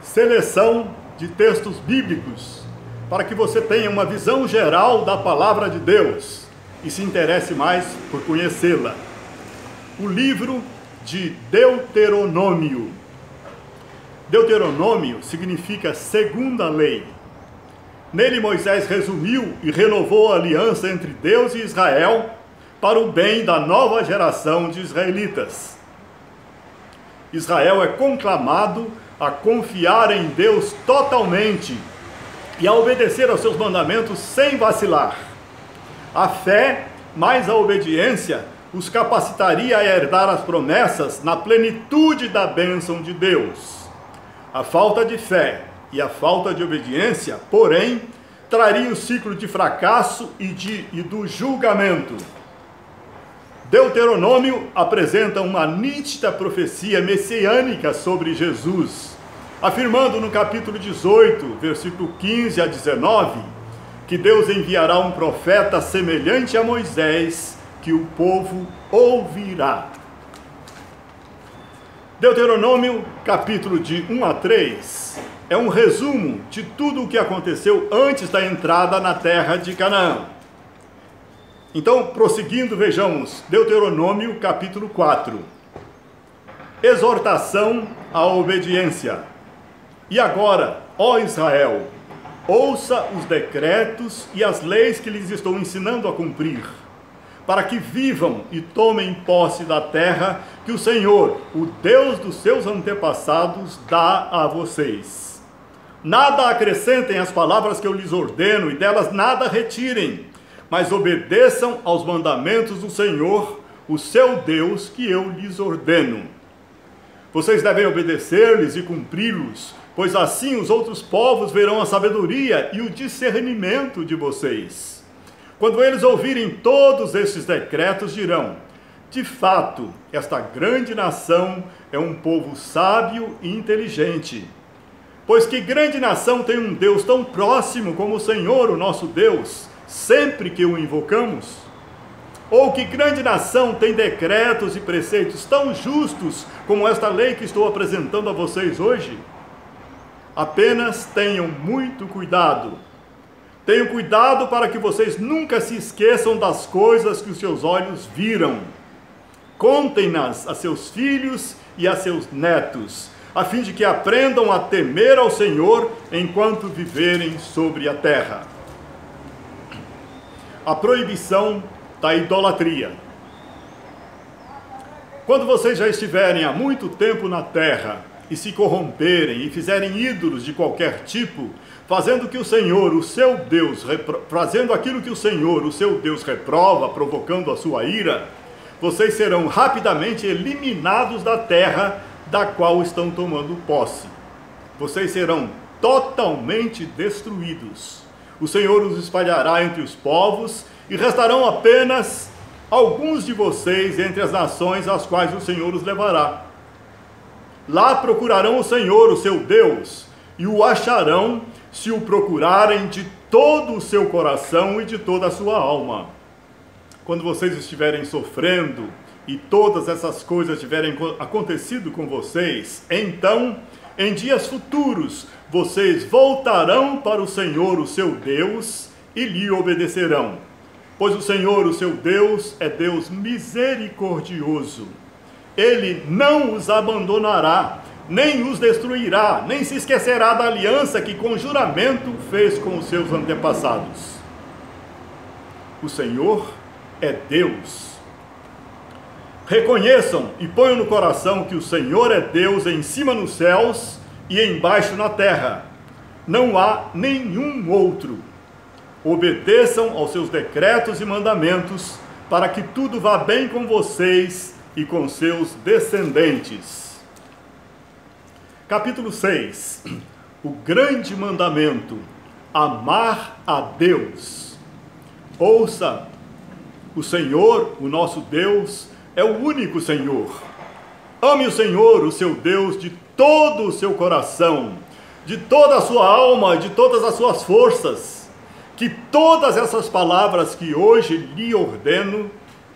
seleção de textos bíblicos para que você tenha uma visão geral da palavra de Deus e se interesse mais por conhecê-la. O livro de Deuteronômio. Deuteronômio significa segunda lei. Nele Moisés resumiu e renovou a aliança entre Deus e Israel para o bem da nova geração de israelitas. Israel é conclamado a confiar em Deus totalmente e a obedecer aos seus mandamentos sem vacilar. A fé mais a obediência os capacitaria a herdar as promessas na plenitude da bênção de Deus. A falta de fé e a falta de obediência, porém, traria o ciclo de fracasso e do julgamento. Deuteronômio apresenta uma nítida profecia messiânica sobre Jesus, afirmando no capítulo 18, versículo 15 a 19, que Deus enviará um profeta semelhante a Moisés, que o povo ouvirá. Deuteronômio, capítulo de 1 a 3, é um resumo de tudo o que aconteceu antes da entrada na terra de Canaã. Então, prosseguindo, vejamos Deuteronômio, capítulo 4. Exortação à obediência. E agora, ó Israel, ouça os decretos e as leis que lhes estou ensinando a cumprir, para que vivam e tomem posse da terra que o Senhor, o Deus dos seus antepassados, dá a vocês. Nada acrescentem às palavras que eu lhes ordeno, e delas nada retirem, mas obedeçam aos mandamentos do Senhor, o seu Deus, que eu lhes ordeno. Vocês devem obedecer-lhes e cumpri-los, pois assim os outros povos verão a sabedoria e o discernimento de vocês. Quando eles ouvirem todos estes decretos, dirão: de fato, esta grande nação é um povo sábio e inteligente. Pois que grande nação tem um Deus tão próximo como o Senhor, o nosso Deus, sempre que o invocamos? Ou que grande nação tem decretos e preceitos tão justos como esta lei que estou apresentando a vocês hoje? Apenas tenham muito cuidado. Tenham cuidado para que vocês nunca se esqueçam das coisas que os seus olhos viram. Contem-nas a seus filhos e a seus netos, a fim de que aprendam a temer ao Senhor enquanto viverem sobre a terra. A proibição da idolatria. Quando vocês já estiverem há muito tempo na terra e se corromperem e fizerem ídolos de qualquer tipo, fazendo que o Senhor, o seu Deus, fazendo aquilo que o Senhor, o seu Deus, reprova, provocando a sua ira, vocês serão rapidamente eliminados da terra da qual estão tomando posse. Vocês serão totalmente destruídos. O Senhor os espalhará entre os povos e restarão apenas alguns de vocês entre as nações às quais o Senhor os levará. Lá procurarão o Senhor, o seu Deus, e o acharão se o procurarem de todo o seu coração e de toda a sua alma. Quando vocês estiverem sofrendo e todas essas coisas tiverem acontecido com vocês, então, em dias futuros, vocês voltarão para o Senhor, o seu Deus, e lhe obedecerão. Pois o Senhor, o seu Deus, é Deus misericordioso. Ele não os abandonará, nem os destruirá, nem se esquecerá da aliança que com juramento fez com os seus antepassados. O Senhor é Deus. Reconheçam e ponham no coração que o Senhor é Deus em cima nos céus e embaixo na terra. Não há nenhum outro. Obedeçam aos seus decretos e mandamentos, para que tudo vá bem com vocês e com seus descendentes. Capítulo 6. O grande mandamento: amar a Deus. Ouça, o Senhor, o nosso Deus, é o único Senhor. Ame o Senhor, o seu Deus, de todo o seu coração, de toda a sua alma, de todas as suas forças. Que todas essas palavras que hoje lhe ordeno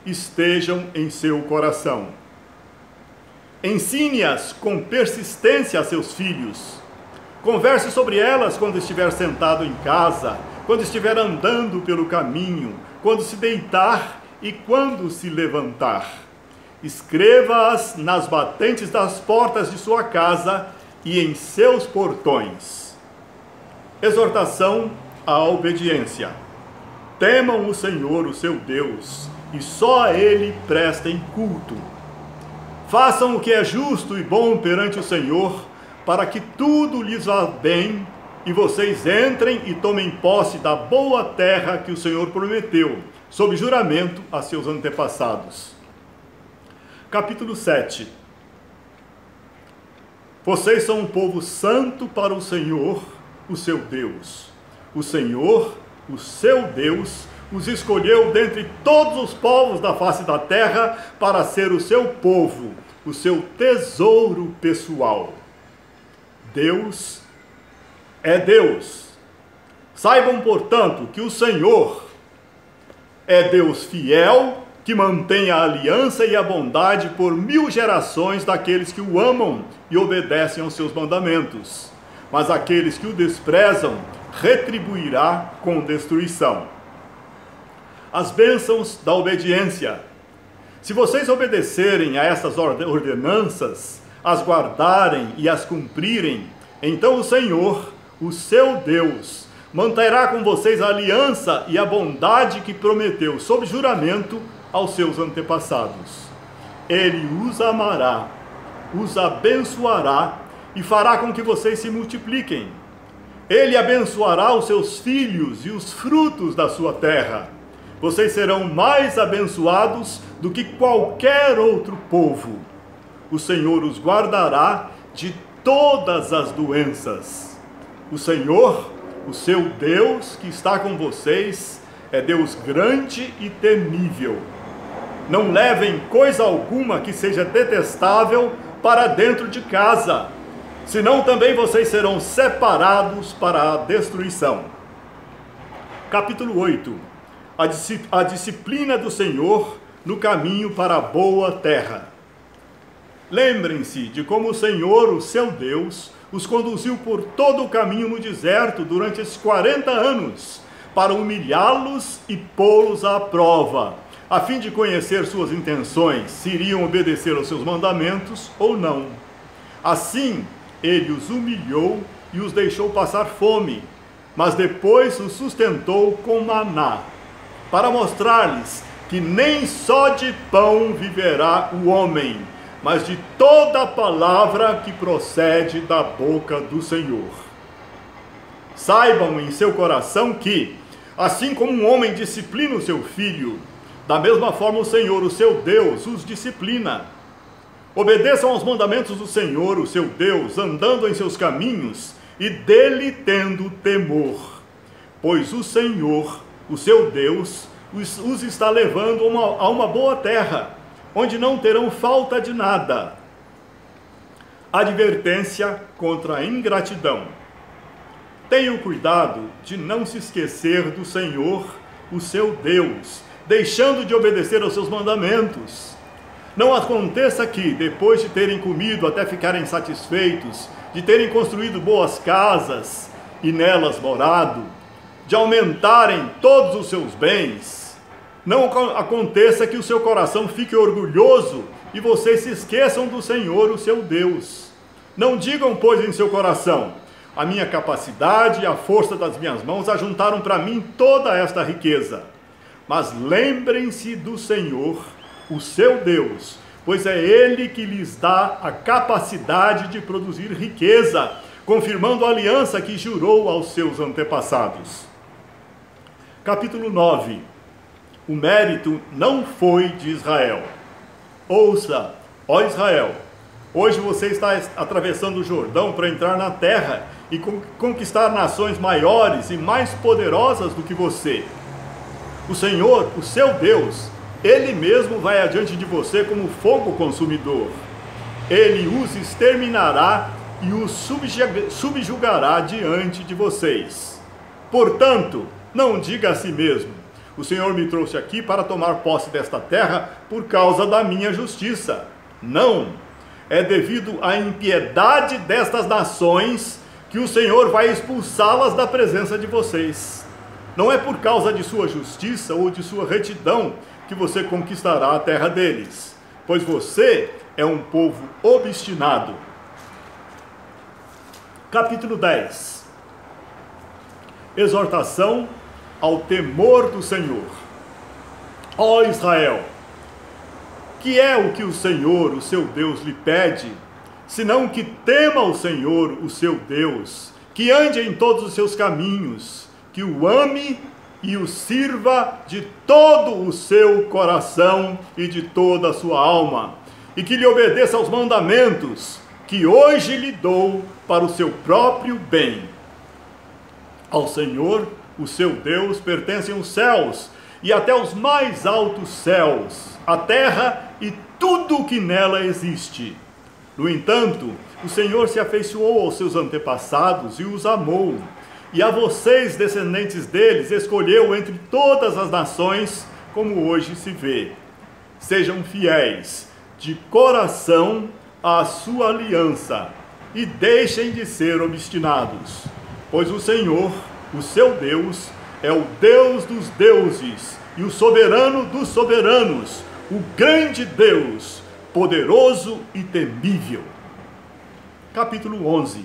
estejam em seu coração. Ensine-as com persistência a seus filhos. Converse sobre elas quando estiver sentado em casa, quando estiver andando pelo caminho, quando se deitar e quando se levantar. Escreva-as nas batentes das portas de sua casa e em seus portões. Exortação à obediência. Temam o Senhor, o seu Deus, e só a Ele prestem culto. Façam o que é justo e bom perante o Senhor, para que tudo lhes vá bem e vocês entrem e tomem posse da boa terra que o Senhor prometeu, sob juramento a seus antepassados. Capítulo 7. Vocês são um povo santo para o Senhor, o seu Deus. O Senhor, o seu Deus, os escolheu dentre todos os povos da face da terra para ser o seu povo, o seu tesouro pessoal. Deus é Deus. Saibam, portanto, que o Senhor é Deus fiel, que mantém a aliança e a bondade por 1000 gerações daqueles que o amam e obedecem aos seus mandamentos. Mas aqueles que o desprezam, retribuirá com destruição. As bênçãos da obediência. Se vocês obedecerem a essas ordenanças, as guardarem e as cumprirem, então o Senhor, o seu Deus, manterá com vocês a aliança e a bondade que prometeu sob juramento aos seus antepassados. Ele os amará, os abençoará e fará com que vocês se multipliquem. Ele abençoará os seus filhos e os frutos da sua terra. Vocês serão mais abençoados do que qualquer outro povo. O Senhor os guardará de todas as doenças. O Senhor, o seu Deus, que está com vocês, é Deus grande e temível. Não levem coisa alguma que seja detestável para dentro de casa, senão também vocês serão separados para a destruição. Capítulo 8. A disciplina do Senhor no caminho para a boa terra. Lembrem-se de como o Senhor, o seu Deus, os conduziu por todo o caminho no deserto durante esses 40 anos, para humilhá-los e pô-los à prova, a fim de conhecer suas intenções, se iriam obedecer aos seus mandamentos ou não. Assim, ele os humilhou e os deixou passar fome, mas depois os sustentou com maná, para mostrar-lhes que nem só de pão viverá o homem, mas de toda a palavra que procede da boca do Senhor. Saibam em seu coração que, assim como um homem disciplina o seu filho, da mesma forma o Senhor, o seu Deus, os disciplina. Obedeçam aos mandamentos do Senhor, o seu Deus, andando em seus caminhos e dele tendo temor, pois o Senhor, o seu Deus, os está levando a uma boa terra, onde não terão falta de nada. Advertência contra a ingratidão. Tenham cuidado de não se esquecer do Senhor, o seu Deus, deixando de obedecer aos seus mandamentos. Não aconteça que, depois de terem comido até ficarem satisfeitos, de terem construído boas casas e nelas morado, de aumentarem todos os seus bens, não aconteça que o seu coração fique orgulhoso e vocês se esqueçam do Senhor, o seu Deus. Não digam, pois, em seu coração: a minha capacidade e a força das minhas mãos ajuntaram para mim toda esta riqueza. Mas lembrem-se do Senhor, o seu Deus, pois é Ele que lhes dá a capacidade de produzir riqueza, confirmando a aliança que jurou aos seus antepassados. Capítulo 9. O mérito não foi de Israel. Ouça, ó Israel, hoje você está atravessando o Jordão para entrar na terra e conquistar nações maiores e mais poderosas do que você. O Senhor, o seu Deus, Ele mesmo vai adiante de você como fogo consumidor. Ele os exterminará e os subjugará diante de vocês. Portanto, não diga a si mesmo: o Senhor me trouxe aqui para tomar posse desta terra por causa da minha justiça. Não, é devido à impiedade destas nações que o Senhor vai expulsá-las da presença de vocês. Não é por causa de sua justiça ou de sua retidão que você conquistará a terra deles, pois você é um povo obstinado. Capítulo 10. Exortação ao temor do Senhor. Ó Israel, que é o que o Senhor, o seu Deus, lhe pede, senão que tema o Senhor, o seu Deus, que ande em todos os seus caminhos, que o ame e o sirva de todo o seu coração e de toda a sua alma, e que lhe obedeça aos mandamentos que hoje lhe dou para o seu próprio bem. Ao Senhor, o seu Deus, pertencem os céus e até os mais altos céus, a terra e tudo o que nela existe. No entanto, o Senhor se afeiçoou aos seus antepassados e os amou, e a vocês, descendentes deles, escolheu entre todas as nações, como hoje se vê. Sejam fiéis de coração à sua aliança e deixem de ser obstinados, pois o Senhor, o seu Deus, é o Deus dos deuses e o soberano dos soberanos, o grande Deus, poderoso e temível. Capítulo 11.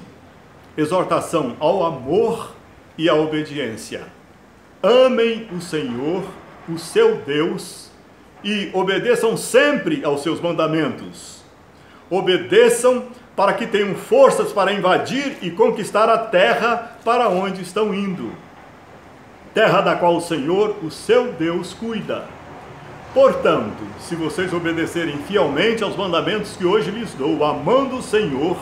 Exortação ao amor e à obediência. Amem o Senhor, o seu Deus, e obedeçam sempre aos seus mandamentos. Obedeçam para que tenham forças para invadir e conquistar a terra para onde estão indo, terra da qual o Senhor, o seu Deus, cuida. Portanto, se vocês obedecerem fielmente aos mandamentos que hoje lhes dou, amando o Senhor,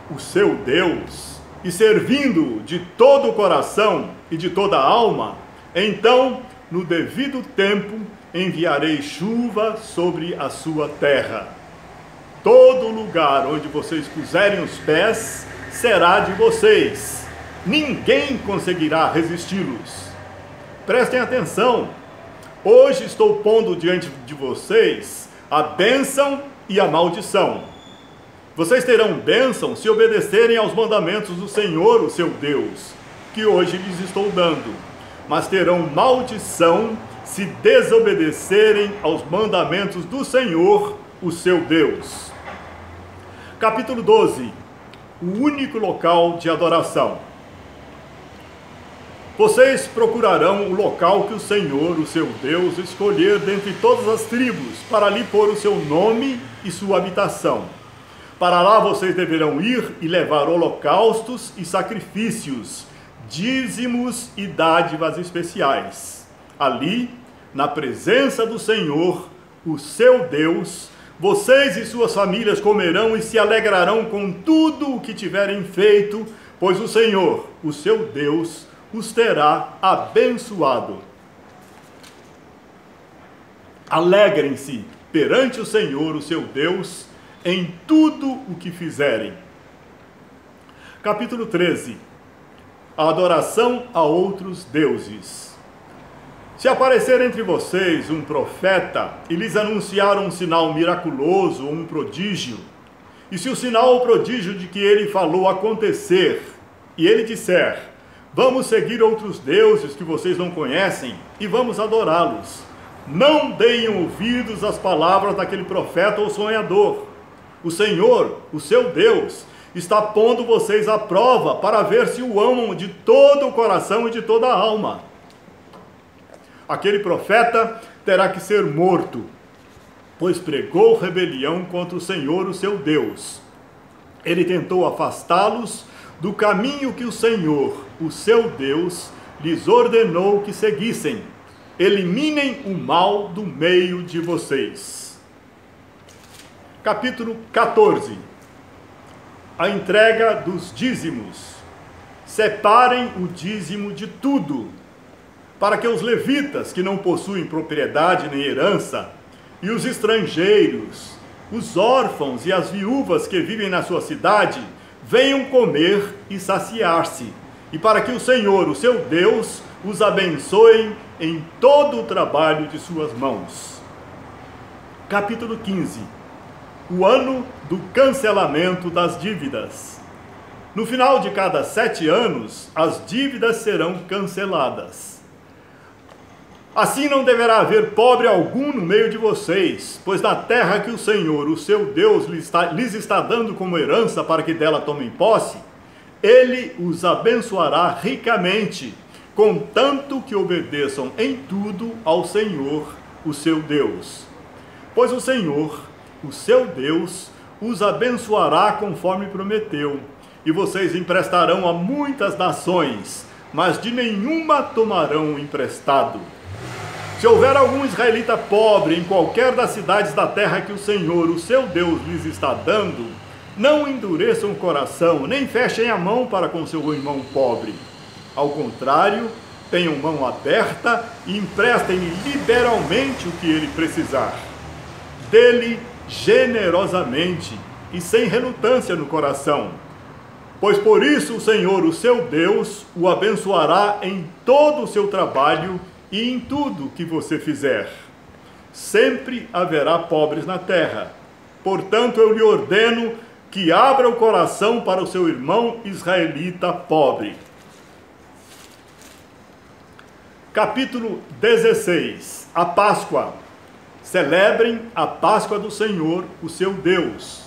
o seu Deus, e servindo-o de todo o coração e de toda a alma, então, no devido tempo, enviarei chuva sobre a sua terra. Todo lugar onde vocês puserem os pés será de vocês. Ninguém conseguirá resisti-los. Prestem atenção. Hoje estou pondo diante de vocês a bênção e a maldição. Vocês terão bênção se obedecerem aos mandamentos do Senhor, o seu Deus, que hoje lhes estou dando. Mas terão maldição se desobedecerem aos mandamentos do Senhor, o seu Deus. Capítulo 12. O único local de adoração. Vocês procurarão o local que o Senhor, o seu Deus, escolher dentre todas as tribos, para ali pôr o seu nome e sua habitação. Para lá vocês deverão ir e levar holocaustos e sacrifícios, dízimos e dádivas especiais. Ali, na presença do Senhor, o seu Deus, vocês e suas famílias comerão e se alegrarão com tudo o que tiverem feito, pois o Senhor, o seu Deus, os terá abençoado. Alegrem-se perante o Senhor, o seu Deus, em tudo o que fizerem. Capítulo 13. A adoração a outros deuses. Se aparecer entre vocês um profeta e lhes anunciar um sinal miraculoso ou um prodígio, e se o sinal ou prodígio de que ele falou acontecer, e ele disser: vamos seguir outros deuses que vocês não conhecem e vamos adorá-los, não deem ouvidos às palavras daquele profeta ou sonhador. O Senhor, o seu Deus, está pondo vocês à prova para ver se o amam de todo o coração e de toda a alma. Aquele profeta terá que ser morto, pois pregou rebelião contra o Senhor, o seu Deus. Ele tentou afastá-los do caminho que o Senhor, o seu Deus, lhes ordenou que seguissem. Eliminem o mal do meio de vocês. Capítulo 14. A entrega dos dízimos. Separem o dízimo de tudo, para que os levitas, que não possuem propriedade nem herança, e os estrangeiros, os órfãos e as viúvas que vivem na sua cidade, venham comer e saciar-se, e para que o Senhor, o seu Deus, os abençoe em todo o trabalho de suas mãos. Capítulo 15. O ano do cancelamento das dívidas. No final de cada 7 anos, as dívidas serão canceladas. Assim não deverá haver pobre algum no meio de vocês, pois na terra que o Senhor, o seu Deus, lhes está dando como herança para que dela tomem posse, Ele os abençoará ricamente, contanto que obedeçam em tudo ao Senhor, o seu Deus. Pois o Senhor, o seu Deus, os abençoará conforme prometeu, e vocês emprestarão a muitas nações, mas de nenhuma tomarão emprestado. Se houver algum israelita pobre em qualquer das cidades da terra que o Senhor, o seu Deus, lhes está dando, não endureçam o coração, nem fechem a mão para com seu irmão pobre. Ao contrário, tenham mão aberta e emprestem-lhe liberalmente o que ele precisar. Dê-lhe generosamente e sem relutância no coração, pois por isso o Senhor, o seu Deus, o abençoará em todo o seu trabalho e em tudo que você fizer. Sempre haverá pobres na terra. Portanto, eu lhe ordeno que abra o coração para o seu irmão israelita pobre. Capítulo 16. A Páscoa. Celebrem a Páscoa do Senhor, o seu Deus,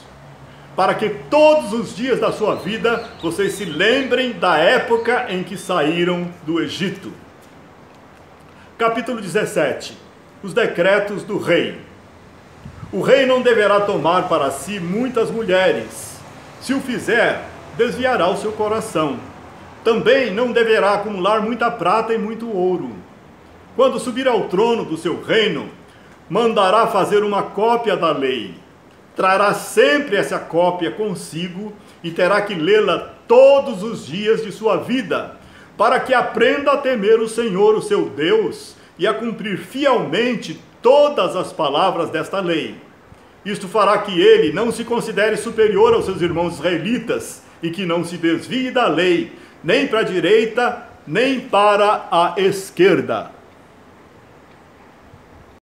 para que todos os dias da sua vida vocês se lembrem da época em que saíram do Egito. Capítulo 17. Os decretos do rei. O rei não deverá tomar para si muitas mulheres. Se o fizer, desviará o seu coração. Também não deverá acumular muita prata e muito ouro. Quando subir ao trono do seu reino, mandará fazer uma cópia da lei. Trará sempre essa cópia consigo e terá que lê-la todos os dias de sua vida, para que aprenda a temer o Senhor, o seu Deus, e a cumprir fielmente todas as palavras desta lei. Isto fará que ele não se considere superior aos seus irmãos israelitas e que não se desvie da lei, nem para a direita, nem para a esquerda.